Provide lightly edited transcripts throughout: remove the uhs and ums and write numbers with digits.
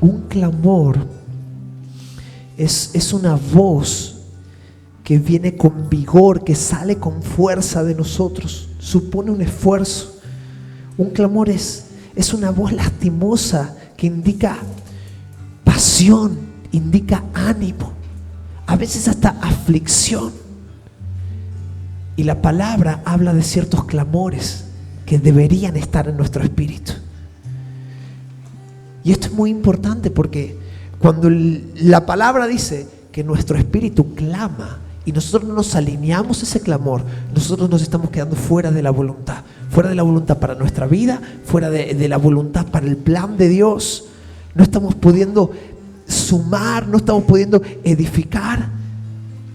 Un clamor es una voz que viene con vigor, que sale con fuerza de nosotros, supone un esfuerzo. Un clamor es una voz lastimosa que indica pasión, indica ánimo, a veces hasta aflicción. Y la palabra habla de ciertos clamores que deberían estar en nuestro espíritu. Y esto es muy importante porque cuando la palabra dice que nuestro espíritu clama y nosotros no nos alineamos a ese clamor, nosotros nos estamos quedando fuera de la voluntad para nuestra vida, fuera de la voluntad para el plan de Dios. No estamos pudiendo sumar, no estamos pudiendo edificar.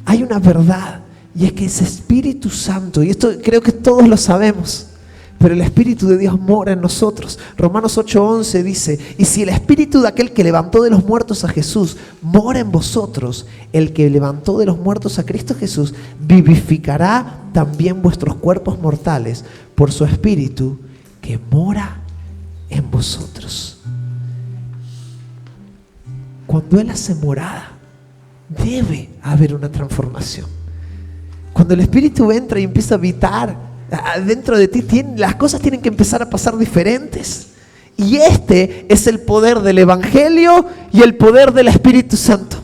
Hay una verdad, y es que ese Espíritu Santo, y esto creo que todos lo sabemos, pero el Espíritu de Dios mora en nosotros. Romanos 8:11 dice: y si el Espíritu de aquel que levantó de los muertos a Jesús mora en vosotros, el que levantó de los muertos a Cristo Jesús vivificará también vuestros cuerpos mortales por su Espíritu que mora en vosotros. Cuando Él hace morada, debe haber una transformación. Cuando el Espíritu entra y empieza a habitar dentro de ti, las cosas tienen que empezar a pasar diferentes. Y este es el poder del Evangelio y el poder del Espíritu Santo.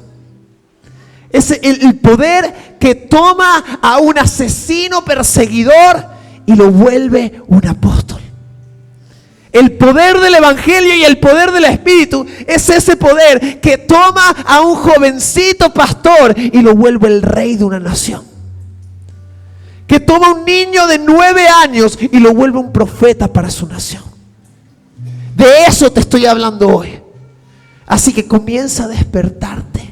Es el poder que toma a un asesino perseguidor y lo vuelve un apóstol. El poder del Evangelio y el poder del Espíritu es ese poder que toma a un jovencito pastor y lo vuelve el rey de una nación. Que toma a un niño de 9 años y lo vuelve un profeta para su nación. De eso te estoy hablando hoy. Así que comienza a despertarte.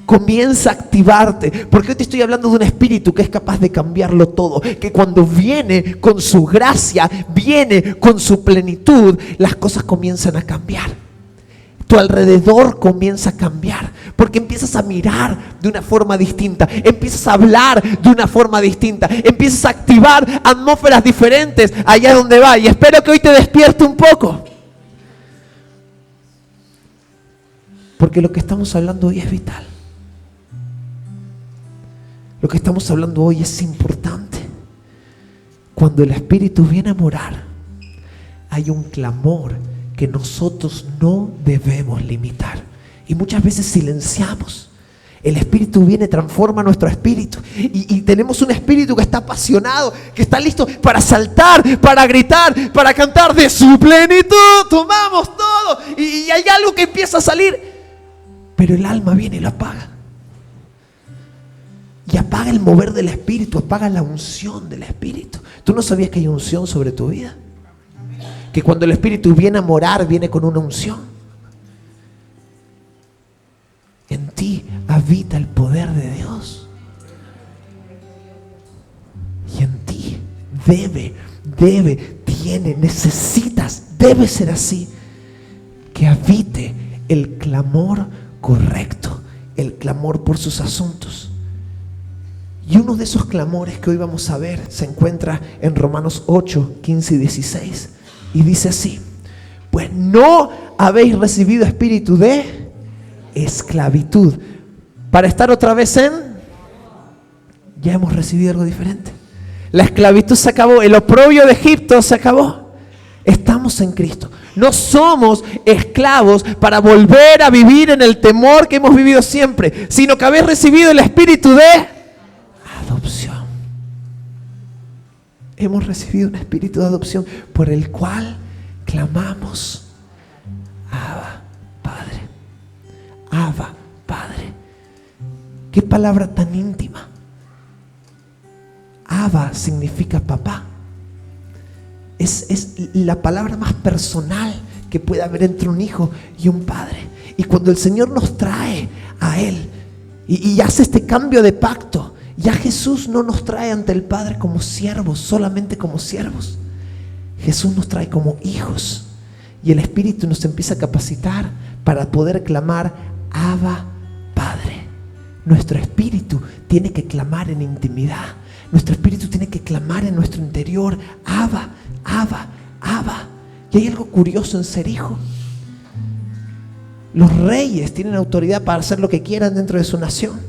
Comienza a activarte. Porque hoy te estoy hablando de un espíritu que es capaz de cambiarlo todo. Que cuando viene con su gracia, viene con su plenitud, las cosas comienzan a cambiar. Tu alrededor comienza a cambiar, porque empiezas a mirar de una forma distinta, empiezas a hablar de una forma distinta, empiezas a activar atmósferas diferentes allá donde va. Y espero que hoy te despierte un poco, porque lo que estamos hablando hoy es vital. Lo que estamos hablando hoy es importante. Cuando el Espíritu viene a morar, hay un clamor que nosotros no debemos limitar. Y muchas veces silenciamos. El Espíritu viene, transforma nuestro espíritu. Y tenemos un espíritu que está apasionado, que está listo para saltar, para gritar, para cantar de su plenitud. Tomamos todo. Y hay algo que empieza a salir. Pero el alma viene y lo apaga. Y apaga el mover del Espíritu, apaga la unción del Espíritu. ¿Tú no sabías que hay unción sobre tu vida? Que cuando el Espíritu viene a morar, viene con una unción. En ti habita el poder de Dios. Y en ti debe ser así. Que habite el clamor correcto, el clamor por sus asuntos. Y uno de esos clamores que hoy vamos a ver se encuentra en Romanos 8, 15 y 16. Y dice así: pues no habéis recibido espíritu de esclavitud para estar otra vez ya hemos recibido algo diferente. La esclavitud se acabó, el oprobio de Egipto se acabó. Estamos en Cristo. No somos esclavos para volver a vivir en el temor que hemos vivido siempre, sino que habéis recibido el espíritu de adopción. Hemos recibido un espíritu de adopción por el cual clamamos: Abba, Padre. Abba, Padre. Qué palabra tan íntima. Abba significa papá. Es la palabra más personal que puede haber entre un hijo y un padre. Y cuando el Señor nos trae a Él y hace este cambio de pacto, ya Jesús no nos trae ante el Padre como siervos, solamente como siervos. Jesús nos trae como hijos. Y el Espíritu nos empieza a capacitar para poder clamar: Abba, Padre. Nuestro espíritu tiene que clamar en intimidad. Nuestro espíritu tiene que clamar en nuestro interior: Abba, Abba, Abba. Y hay algo curioso en ser hijo. Los reyes tienen autoridad para hacer lo que quieran dentro de su nación.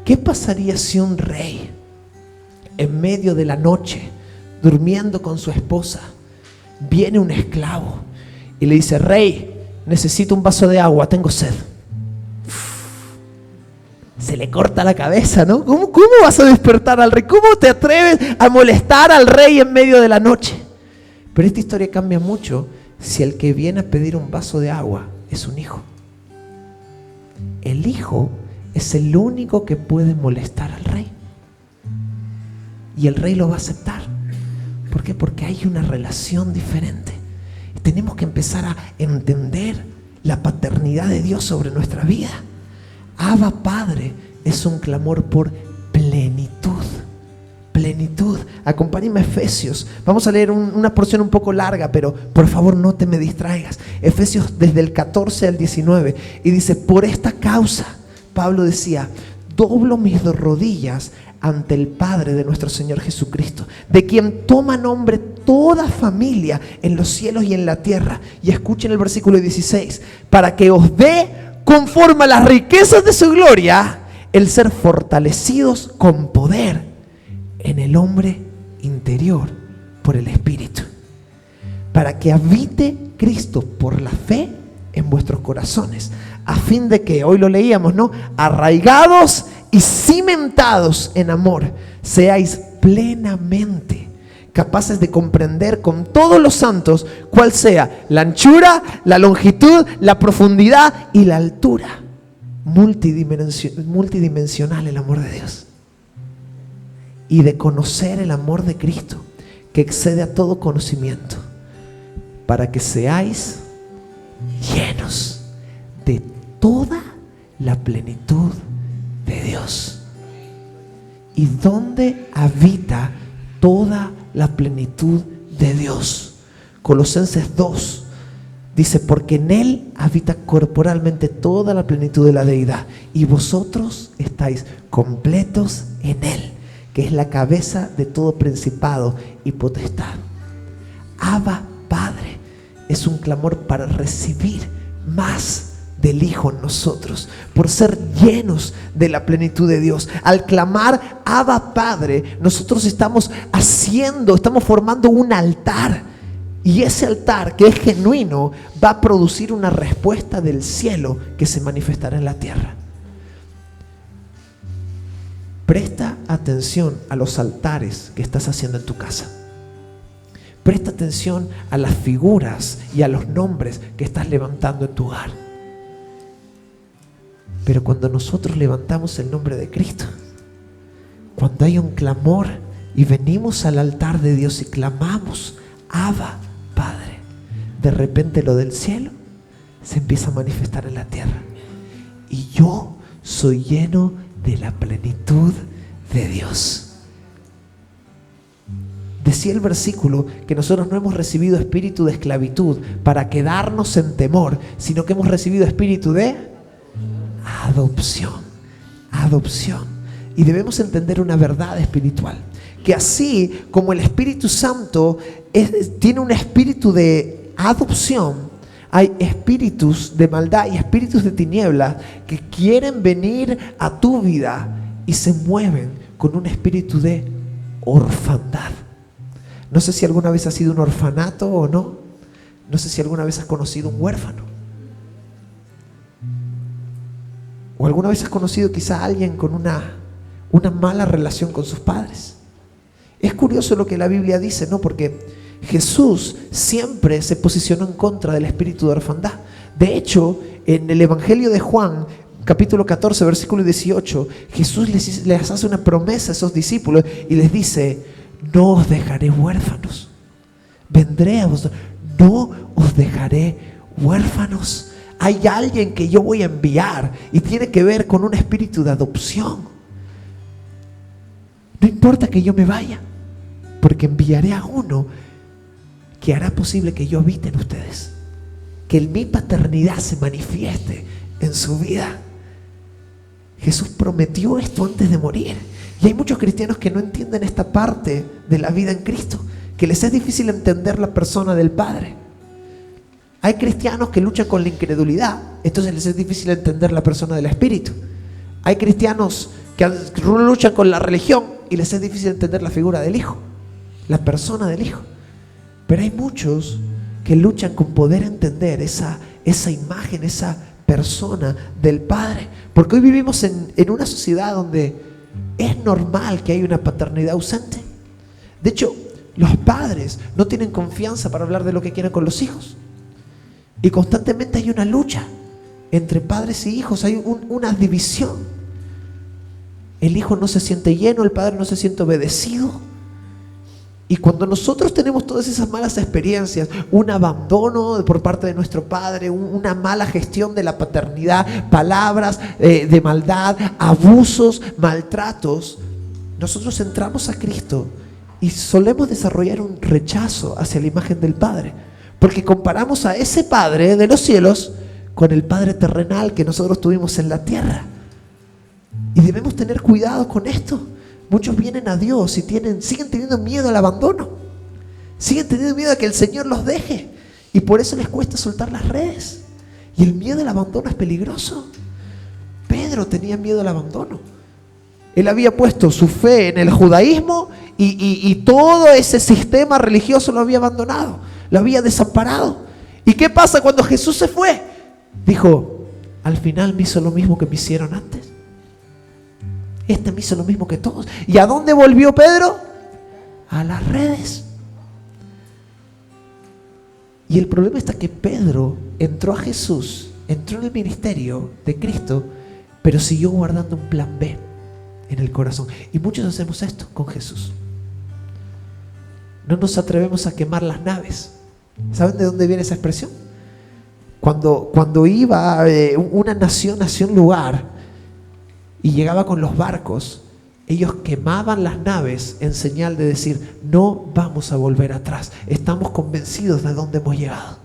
¿Qué pasaría si un rey, en medio de la noche, durmiendo con su esposa, viene un esclavo y le dice: rey, necesito un vaso de agua, tengo sed? Se le corta la cabeza, ¿no? ¿Cómo vas a despertar al rey? ¿Cómo te atreves a molestar al rey en medio de la noche? Pero esta historia cambia mucho si el que viene a pedir un vaso de agua es un hijo. El hijo es el único que puede molestar al rey. Y el rey lo va a aceptar. ¿Por qué? Porque hay una relación diferente. Tenemos que empezar a entender la paternidad de Dios sobre nuestra vida. Abba Padre es un clamor por plenitud. Plenitud. Acompáñame a Efesios. Vamos a leer una porción un poco larga, pero por favor no te me distraigas. Efesios desde el 14 al 19. Y dice: por esta causa, Pablo decía, doblo mis rodillas ante el Padre de nuestro Señor Jesucristo, de quien toma nombre toda familia en los cielos y en la tierra. Y escuchen el versículo 16: para que os dé, conforme a las riquezas de su gloria, el ser fortalecidos con poder en el hombre interior por el Espíritu, para que habite Cristo por la fe en vuestros corazones, a fin de que, hoy lo leíamos, ¿no?, arraigados y cimentados en amor, seáis plenamente capaces de comprender con todos los santos cuál sea la anchura, la longitud, la profundidad y la altura. Multidimensional el amor de Dios. Y de conocer el amor de Cristo, que excede a todo conocimiento, para que seáis llenos de toda la plenitud de Dios. ¿Y dónde habita toda la plenitud de Dios? Colosenses 2 dice: porque en Él habita corporalmente toda la plenitud de la deidad, y vosotros estáis completos en Él, que es la cabeza de todo principado y potestad. Abba Padre es un clamor para recibir más del Hijo en nosotros, por ser llenos de la plenitud de Dios. Al clamar Abba Padre, nosotros estamos formando un altar, y ese altar, que es genuino, va a producir una respuesta del cielo que se manifestará en la tierra. Presta atención a los altares que estás haciendo en tu casa. Presta atención a las figuras y a los nombres que estás levantando en tu hogar. Pero cuando nosotros levantamos el nombre de Cristo, cuando hay un clamor y venimos al altar de Dios y clamamos Abba Padre, de repente lo del cielo se empieza a manifestar en la tierra. Y yo soy lleno de la plenitud de Dios. Decía el versículo que nosotros no hemos recibido espíritu de esclavitud para quedarnos en temor, sino que hemos recibido espíritu de adopción. Y debemos entender una verdad espiritual, que así como el Espíritu Santo tiene un espíritu de adopción, hay espíritus de maldad y espíritus de tinieblas que quieren venir a tu vida y se mueven con un espíritu de orfandad. No sé si alguna vez has sido un orfanato o no. No sé si alguna vez has conocido un huérfano. O alguna vez has conocido quizá a alguien con una mala relación con sus padres. Es curioso lo que la Biblia dice, ¿no? Porque Jesús siempre se posicionó en contra del espíritu de orfandad. De hecho, en el Evangelio de Juan, capítulo 14, versículo 18, Jesús les hace una promesa a esos discípulos y les dice: no os dejaré huérfanos, vendré a vosotros, no os dejaré huérfanos. Hay alguien que yo voy a enviar y tiene que ver con un espíritu de adopción. No importa que yo me vaya, porque enviaré a uno que hará posible que yo habite en ustedes, que mi paternidad se manifieste en su vida. Jesús prometió esto antes de morir. Y hay muchos cristianos que no entienden esta parte de la vida en Cristo, que les es difícil entender la persona del Padre. Hay cristianos que luchan con la incredulidad, entonces les es difícil entender la persona del Espíritu. Hay cristianos que luchan con la religión y les es difícil entender la figura del Hijo, la persona del Hijo. Pero hay muchos que luchan con poder entender esa imagen, esa persona del Padre. Porque hoy vivimos en una sociedad donde es normal que haya una paternidad ausente. De hecho, los padres no tienen confianza para hablar de lo que quieren con los hijos. Y constantemente hay una lucha entre padres y hijos, hay una división. El hijo no se siente lleno, el padre no se siente obedecido. Y cuando nosotros tenemos todas esas malas experiencias, un abandono por parte de nuestro padre, una mala gestión de la paternidad, palabras de maldad, abusos, maltratos, nosotros entramos a Cristo y solemos desarrollar un rechazo hacia la imagen del Padre, porque comparamos a ese Padre de los cielos con el Padre terrenal que nosotros tuvimos en la tierra. Y debemos tener cuidado con esto. Muchos vienen a Dios y siguen teniendo miedo al abandono, siguen teniendo miedo a que el Señor los deje, y por eso les cuesta soltar las redes. Y el miedo al abandono es peligroso. Pedro tenía miedo al abandono. Él había puesto su fe en el judaísmo y todo ese sistema religioso lo había abandonado, lo había desamparado. ¿Y qué pasa cuando Jesús se fue? Dijo, al final me hizo lo mismo que me hicieron antes. Este me hizo lo mismo que todos. ¿Y a dónde volvió Pedro? A las redes. Y el problema está que Pedro entró a Jesús, entró en el ministerio de Cristo, pero siguió guardando un plan B en el corazón. Y muchos hacemos esto con Jesús. No nos atrevemos a quemar las naves. ¿Saben de dónde viene esa expresión? Cuando iba una nación hacia un lugar y llegaba con los barcos, ellos quemaban las naves en señal de decir, no vamos a volver atrás, estamos convencidos de dónde hemos llegado.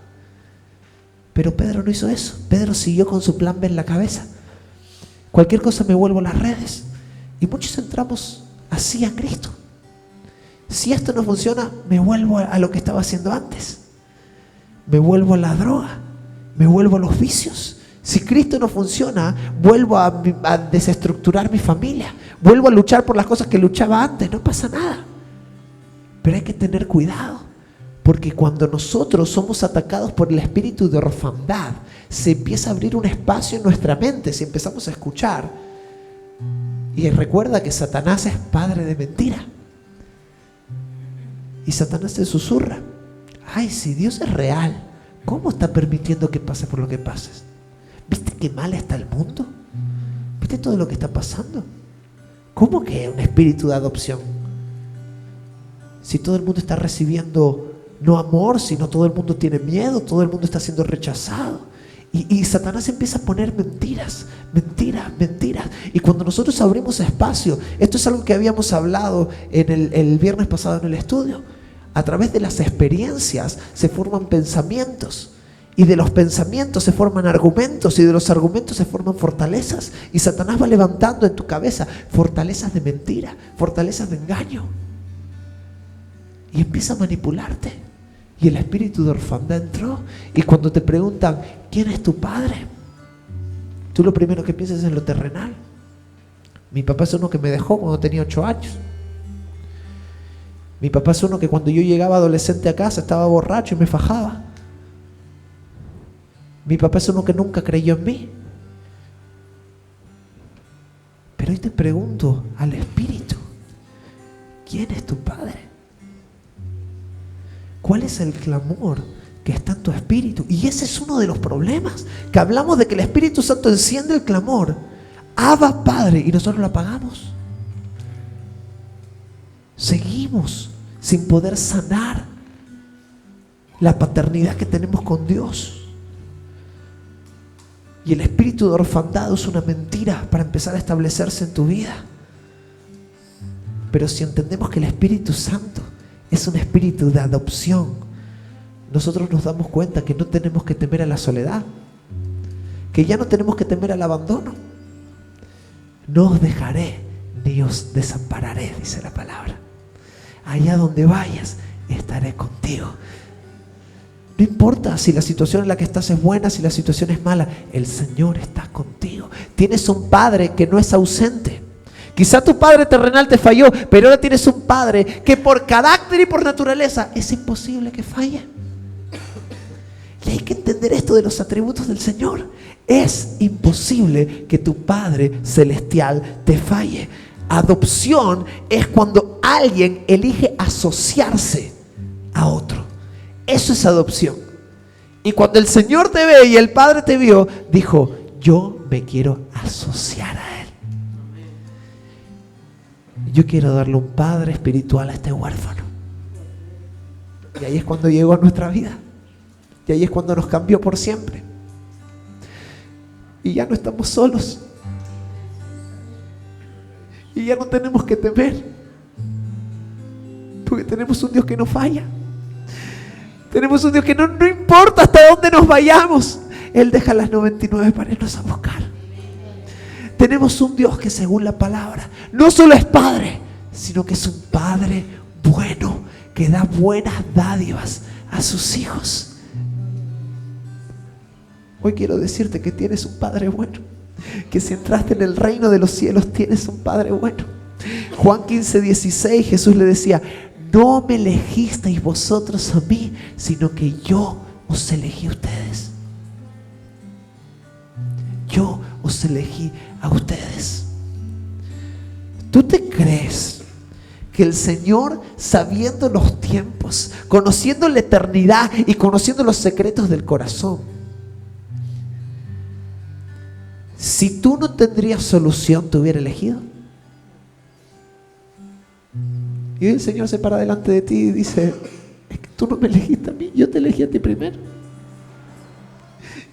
Pero Pedro no hizo eso. Pedro siguió con su plan B en la cabeza. Cualquier cosa me vuelvo a las redes. Y muchos entramos así a Cristo. Si esto no funciona, me vuelvo a lo que estaba haciendo antes. Me vuelvo a la droga, me vuelvo a los vicios. Si Cristo no funciona, vuelvo a desestructurar mi familia, vuelvo a luchar por las cosas que luchaba antes. No pasa nada. Pero hay que tener cuidado, porque cuando nosotros somos atacados por el espíritu de orfandad, se empieza a abrir un espacio en nuestra mente si empezamos a escuchar. Y recuerda que Satanás es padre de mentira. Y Satanás te susurra, ay, si Dios es real, ¿cómo está permitiendo que pase por lo que pases? ¿Viste qué mal está el mundo? ¿Viste todo lo que está pasando? ¿Cómo que un espíritu de adopción? Si todo el mundo está recibiendo no amor, sino todo el mundo tiene miedo, todo el mundo está siendo rechazado. Y Satanás empieza a poner mentiras. Y cuando nosotros abrimos espacio, esto es algo que habíamos hablado en el viernes pasado en el estudio. A través de las experiencias se forman pensamientos. Y de los pensamientos se forman argumentos, y de los argumentos se forman fortalezas. Y Satanás va levantando en tu cabeza fortalezas de mentira, fortalezas de engaño. Y empieza a manipularte. Y el espíritu de orfandad entró. Y cuando te preguntan, ¿quién es tu padre? Tú lo primero que piensas es en lo terrenal. Mi papá es uno que me dejó cuando tenía 8 años. Mi papá es uno que cuando yo llegaba adolescente a casa estaba borracho y me fajaba. Mi papá es uno que nunca creyó en mí. Pero hoy te pregunto al espíritu, ¿quién es tu padre? ¿Cuál es el clamor que está en tu espíritu? Y ese es uno de los problemas, que hablamos de que el Espíritu Santo enciende el clamor, Abba Padre, y nosotros lo apagamos. Seguimos sin poder sanar la paternidad que tenemos con Dios. Y el espíritu de orfandad es una mentira para empezar a establecerse en tu vida. Pero si entendemos que el Espíritu Santo es un espíritu de adopción, nosotros nos damos cuenta que no tenemos que temer a la soledad, que ya no tenemos que temer al abandono. No os dejaré ni os desampararé, dice la palabra. Allá donde vayas, estaré contigo. No No importa si la situación en la que estás es buena, si la situación es mala, el Señor está contigo. Tienes un Padre que no es ausente. Quizá tu padre terrenal te falló, pero ahora tienes un Padre que por carácter y por naturaleza es imposible que falle. Y hay que entender esto de los atributos del Señor. Es imposible que tu Padre celestial te falle. Adopción es cuando alguien elige asociarse a otro. Eso es adopción. Y cuando el Señor te ve y el Padre te vio, dijo: yo me quiero asociar a Él. Yo quiero darle un padre espiritual a este huérfano. Y ahí es cuando llegó a nuestra vida. Y ahí es cuando nos cambió por siempre. Y ya no estamos solos. Y ya no tenemos que temer. Porque tenemos un Dios que no falla. Tenemos un Dios que no importa hasta dónde nos vayamos, Él deja las 99 para irnos a buscar. Tenemos un Dios que, según la palabra, no solo es Padre, sino que es un Padre bueno, que da buenas dádivas a sus hijos. Hoy quiero decirte que tienes un Padre bueno, que si entraste en el reino de los cielos tienes un Padre bueno. Juan 15:16, Jesús le decía: no me elegisteis vosotros a mí, sino que yo os elegí a ustedes. Yo os elegí a ustedes. ¿Tú te crees que el Señor, sabiendo los tiempos, conociendo la eternidad y conociendo los secretos del corazón, si tú no tendrías solución, te hubiera elegido? Y el Señor se para delante de ti y dice: es que tú no me elegiste a mí, yo te elegí a ti primero.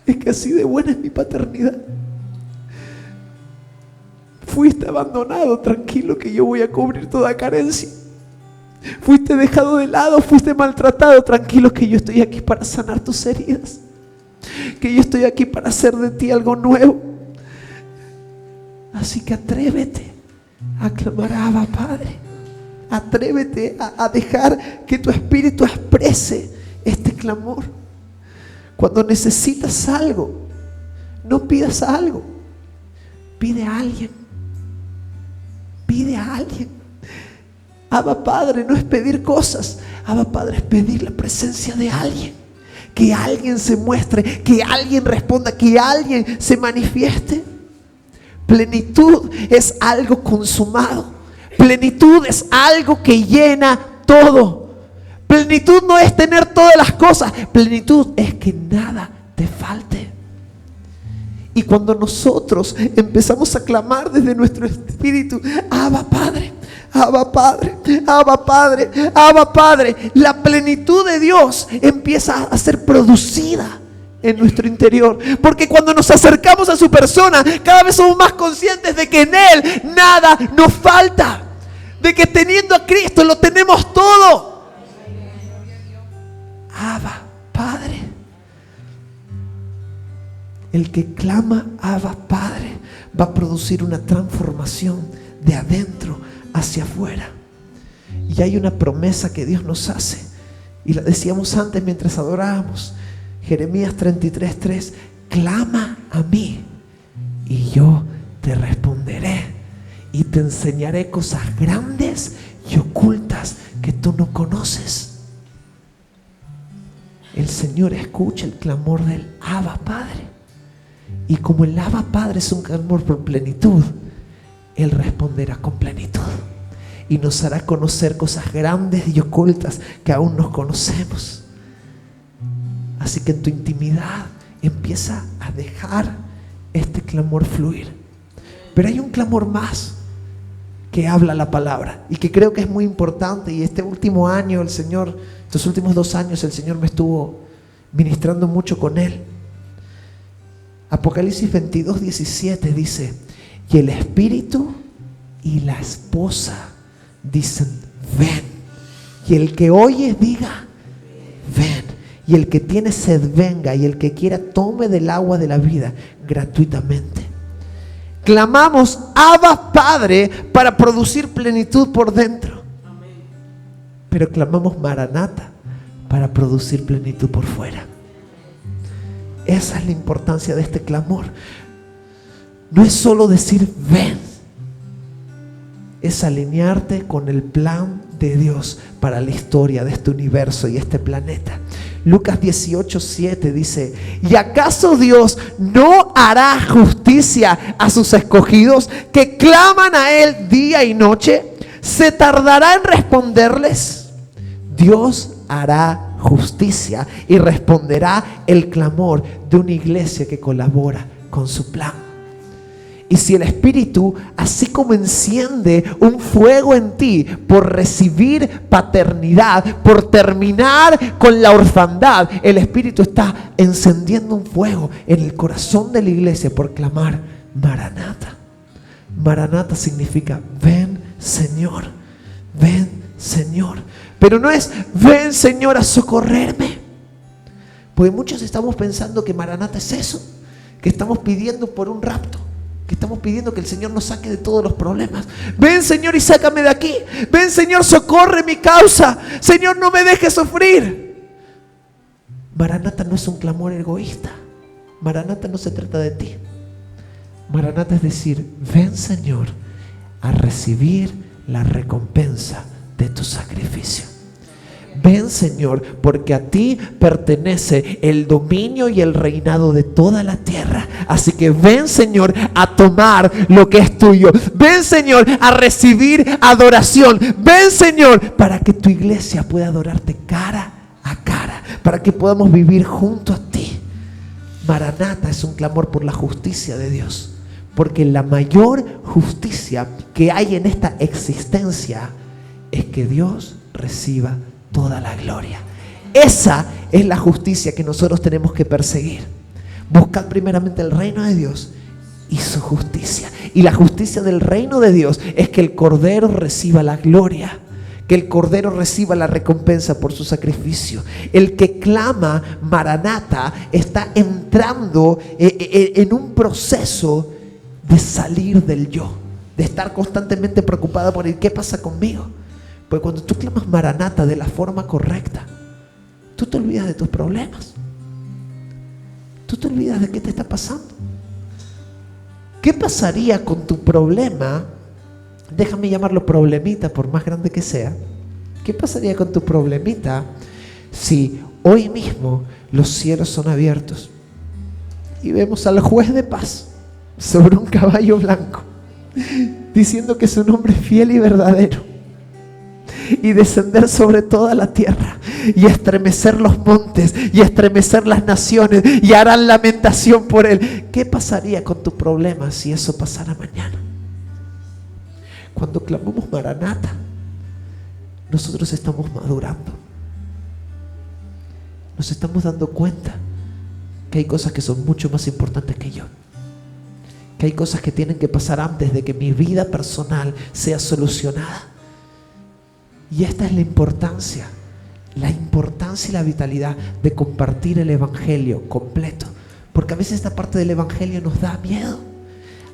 Es que así de buena es mi paternidad. Fuiste abandonado, tranquilo que yo voy a cubrir toda carencia. Fuiste dejado de lado, fuiste maltratado, tranquilo que yo estoy aquí para sanar tus heridas. Que yo estoy aquí para hacer de ti algo nuevo. Así que atrévete a clamar: Abba, Padre. Atrévete a dejar que tu espíritu exprese este clamor. Cuando necesitas algo, no pidas algo, pide a alguien. Pide a alguien. Abba, Padre no es pedir cosas. Abba, Padre es pedir la presencia de alguien. Que alguien se muestre, que alguien responda, que alguien se manifieste. Plenitud es algo consumado. Plenitud es algo que llena todo. Plenitud no es tener todas las cosas. Plenitud es que nada te falte. Y cuando nosotros empezamos a clamar desde nuestro espíritu: Abba, Padre, Abba, Padre, Abba, Padre, Abba, Padre, la plenitud de Dios empieza a ser producida en nuestro interior. Porque cuando nos acercamos a su persona, cada vez somos más conscientes de que en Él nada nos falta. De que teniendo a Cristo lo tenemos todo. Abba, Padre. El que clama Abba, Padre, va a producir una transformación de adentro hacia afuera. Y hay una promesa que Dios nos hace, y la decíamos antes mientras adorábamos. Jeremías 33:3: clama a mí y yo te responderé y te enseñaré cosas grandes y ocultas que tú no conoces. El Señor escucha el clamor del Abba, Padre. Y como el Abba, Padre es un clamor por plenitud, Él responderá con plenitud y nos hará conocer cosas grandes y ocultas que aún no conocemos. Así que en tu intimidad empieza a dejar este clamor fluir. Pero hay un clamor más que habla la palabra y que creo que es muy importante. Y este último año el Señor, estos últimos 2 años, el Señor me estuvo ministrando mucho con él. Apocalipsis 22:17 dice: y el Espíritu y la esposa dicen: ven. Y el que oye diga: ven. Y el que tiene sed venga, y el que quiera tome del agua de la vida gratuitamente. Clamamos Abba, Padre, para producir plenitud por dentro. Pero clamamos Maranata para producir plenitud por fuera. Esa es la importancia de este clamor. No es solo decir ven, es alinearte con el plan de Dios para la historia de este universo y este planeta. Lucas 18:7 dice: ¿y acaso Dios no hará justicia a sus escogidos que claman a Él día y noche? ¿Se tardará en responderles? Dios hará justicia y responderá el clamor de una iglesia que colabora con su plan. Y si el Espíritu, así como enciende un fuego en ti por recibir paternidad, por terminar con la orfandad, el Espíritu está encendiendo un fuego en el corazón de la iglesia por clamar Maranata. Maranata significa ven Señor, ven Señor. Pero no es ven Señor a socorrerme, porque muchos estamos pensando que Maranata es eso, que estamos pidiendo por un rapto, que estamos pidiendo que el Señor nos saque de todos los problemas. Ven Señor y sácame de aquí. Ven Señor, socorre mi causa. Señor, no me dejes sufrir. Maranata no es un clamor egoísta. Maranata no se trata de ti. Maranata es decir, ven Señor a recibir la recompensa de tu sacrificio. Ven Señor, porque a ti pertenece el dominio y el reinado de toda la tierra. Así que ven Señor a tomar lo que es tuyo. Ven Señor a recibir adoración. Ven Señor para que tu iglesia pueda adorarte cara a cara, para que podamos vivir junto a ti. Maranata es un clamor por la justicia de Dios, porque la mayor justicia que hay en esta existencia es que Dios reciba toda la gloria. Esa es la justicia que nosotros tenemos que perseguir. Buscad primeramente el reino de Dios y su justicia. Y la justicia del reino de Dios es que el Cordero reciba la gloria, que el Cordero reciba la recompensa por su sacrificio. El que clama Maranata está entrando en un proceso de salir del yo, de estar constantemente preocupada por el qué pasa conmigo. Porque cuando tú clamas Maranata de la forma correcta, tú te olvidas de tus problemas. Tú te olvidas de qué te está pasando. ¿Qué pasaría con tu problema? Déjame llamarlo problemita, por más grande que sea. ¿Qué pasaría con tu problemita si hoy mismo los cielos son abiertos y vemos al juez de paz sobre un caballo blanco diciendo que su nombre es fiel y verdadero, y descender sobre toda la tierra y estremecer los montes y estremecer las naciones y harán lamentación por él? ¿Qué pasaría con tu problema si eso pasara mañana? Cuando clamamos Maranata, nosotros estamos madurando. Nos estamos dando cuenta que hay cosas que son mucho más importantes que yo, que hay cosas que tienen que pasar antes de que mi vida personal sea solucionada. Y esta es la importancia y la vitalidad de compartir el Evangelio completo. Porque a veces esta parte del Evangelio nos da miedo.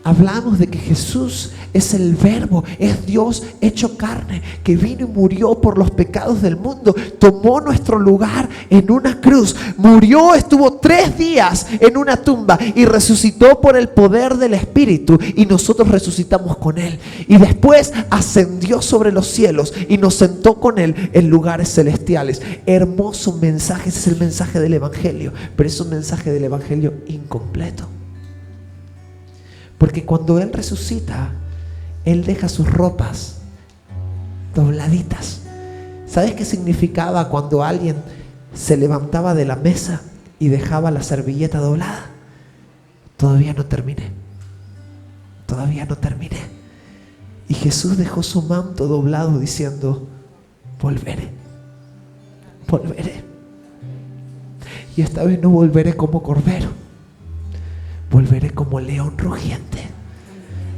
Hablamos de que Jesús es el Verbo, es Dios hecho carne, que vino y murió por los pecados del mundo, tomó nuestro lugar en una cruz, murió, estuvo 3 días en una tumba y resucitó por el poder del Espíritu, y nosotros resucitamos con Él, y después ascendió sobre los cielos y nos sentó con Él en lugares celestiales. Hermoso mensaje, ese es el mensaje del Evangelio, pero es un mensaje del Evangelio incompleto. Porque cuando Él resucita, Él deja sus ropas dobladitas. ¿Sabes qué significaba cuando alguien se levantaba de la mesa y dejaba la servilleta doblada? Todavía no terminé. Y Jesús dejó su manto doblado diciendo: volveré. Y esta vez no volveré como cordero, volveré como león rugiente,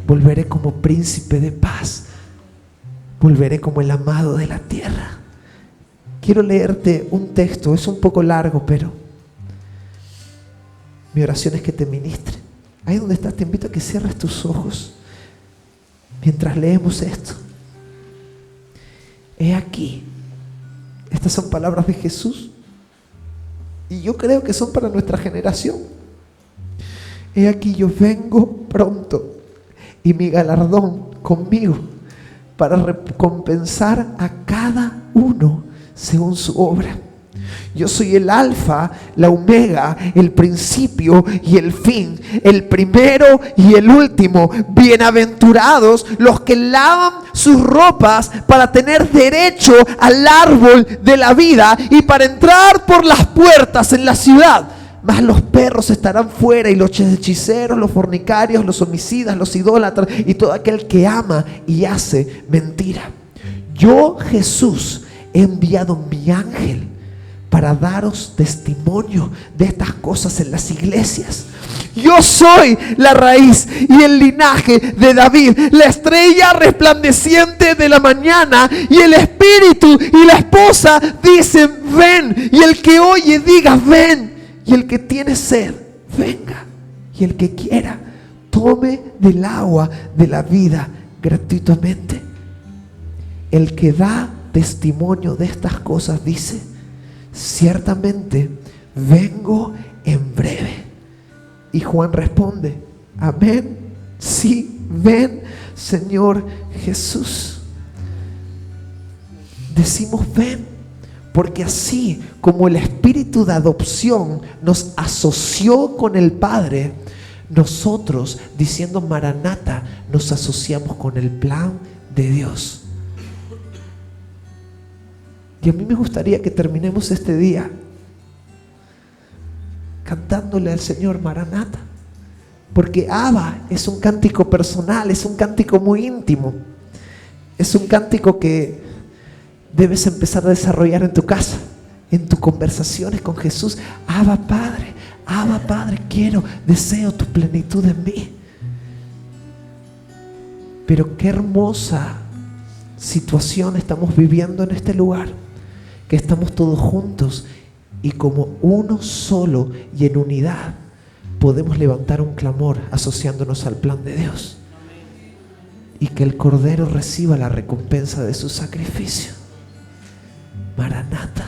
volveré como príncipe de paz, volveré como el amado de la tierra. Quiero leerte un texto, es un poco largo, pero mi oración es que te ministre. Ahí donde estás, te invito a que cierres tus ojos mientras leemos esto. He aquí Estas son palabras de Jesús. Y yo creo que son para nuestra generación. He aquí yo vengo pronto y mi galardón conmigo para recompensar a cada uno según su obra. Yo soy el alfa, la omega, el principio y el fin, el primero y el último. Bienaventurados los que lavan sus ropas para tener derecho al árbol de la vida y para entrar por las puertas en la ciudad. Mas los perros estarán fuera, y los hechiceros, los fornicarios, los homicidas, los idólatras y todo aquel que ama y hace mentira. Yo, Jesús, he enviado mi ángel para daros testimonio de estas cosas en las iglesias. Yo soy la raíz y el linaje de David, la estrella resplandeciente de la mañana, y el espíritu y la esposa dicen ven, y el que oye diga ven, y el que tiene sed venga, y el que quiera tome del agua de la vida gratuitamente. El que da testimonio de estas cosas dice: ciertamente vengo en breve. Y Juan responde: amén, sí, ven, Señor Jesús. Decimos ven porque así como el espíritu de adopción nos asoció con el Padre, nosotros, diciendo Maranata, nos asociamos con el plan de Dios. Y a mí me gustaría que terminemos este día cantándole al Señor Maranata, porque Abba es un cántico personal, es un cántico muy íntimo, es un cántico que debes empezar a desarrollar en tu casa, en tus conversaciones con Jesús. Abba Padre, quiero, deseo tu plenitud en mí. Pero qué hermosa situación estamos viviendo en este lugar, que estamos todos juntos y como uno solo y en unidad podemos levantar un clamor asociándonos al plan de Dios, y que el Cordero reciba la recompensa de su sacrificio. Maranata,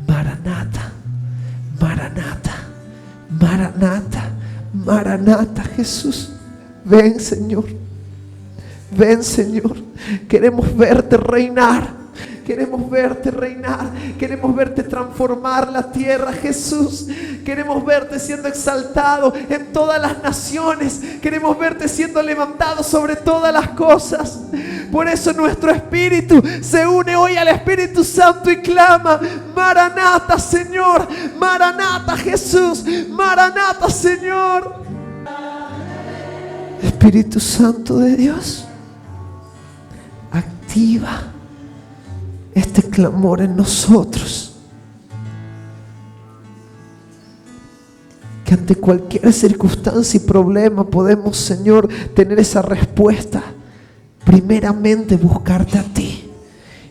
Maranata, Maranata, Maranata, Maranata. Jesús, ven Señor, ven Señor, queremos verte reinar. Queremos verte reinar, queremos verte transformar la tierra, Jesús. Queremos verte siendo exaltado en todas las naciones. Queremos verte siendo levantado sobre todas las cosas. Por eso nuestro espíritu se une hoy al Espíritu Santo y clama: Maranata, Señor, Maranata, Jesús, Maranata, Señor. Espíritu Santo de Dios, activa este clamor en nosotros, que ante cualquier circunstancia y problema podemos, Señor, tener esa respuesta. Primeramente buscarte a ti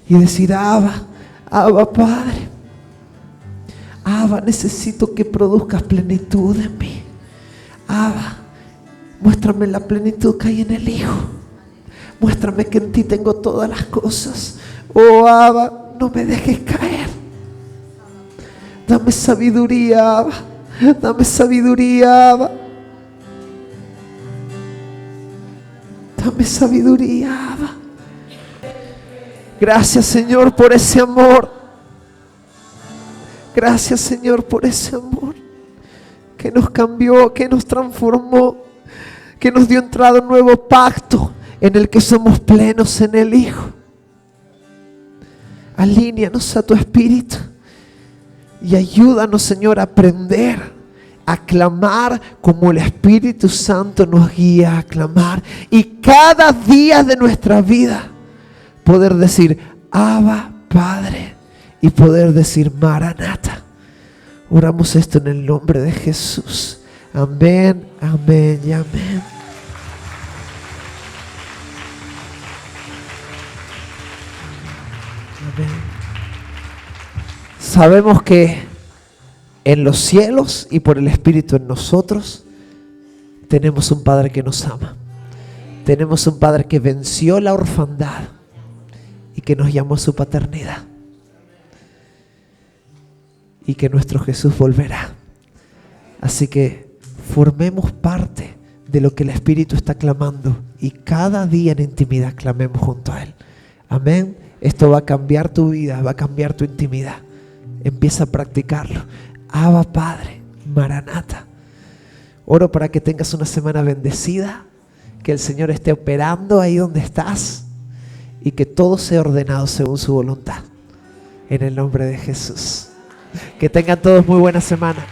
y decir: Abba Padre, Abba, necesito que produzcas plenitud en mí. Abba, muéstrame la plenitud que hay en el Hijo. Muéstrame que en ti tengo todas las cosas. Oh Abba, no me dejes caer. Dame sabiduría, Abba. Dame sabiduría, Abba. Dame sabiduría, Abba. Gracias, Señor, por ese amor. Gracias, Señor, por ese amor que nos cambió, que nos transformó, que nos dio entrada a un nuevo pacto en el que somos plenos en el Hijo. Alíneanos a tu espíritu y ayúdanos, Señor, a aprender a clamar como el Espíritu Santo nos guía a clamar, y cada día de nuestra vida poder decir: Abba Padre, y poder decir: Maranata. Oramos esto en el nombre de Jesús. Amén, amén y amén. Sabemos que en los cielos y por el Espíritu en nosotros tenemos un Padre que nos ama. Tenemos un Padre que venció la orfandad y que nos llamó a su paternidad. y que nuestro Jesús volverá. Así que formemos parte de lo que el Espíritu está clamando y cada día en intimidad clamemos junto a Él. Amén. Esto va a cambiar tu vida, va a cambiar tu intimidad. Empieza a practicarlo. Abba Padre, Maranata. Oro para que tengas una semana bendecida, que el Señor esté operando ahí donde estás y que todo sea ordenado según su voluntad. En el nombre de Jesús. Que tengan todos muy buena semana.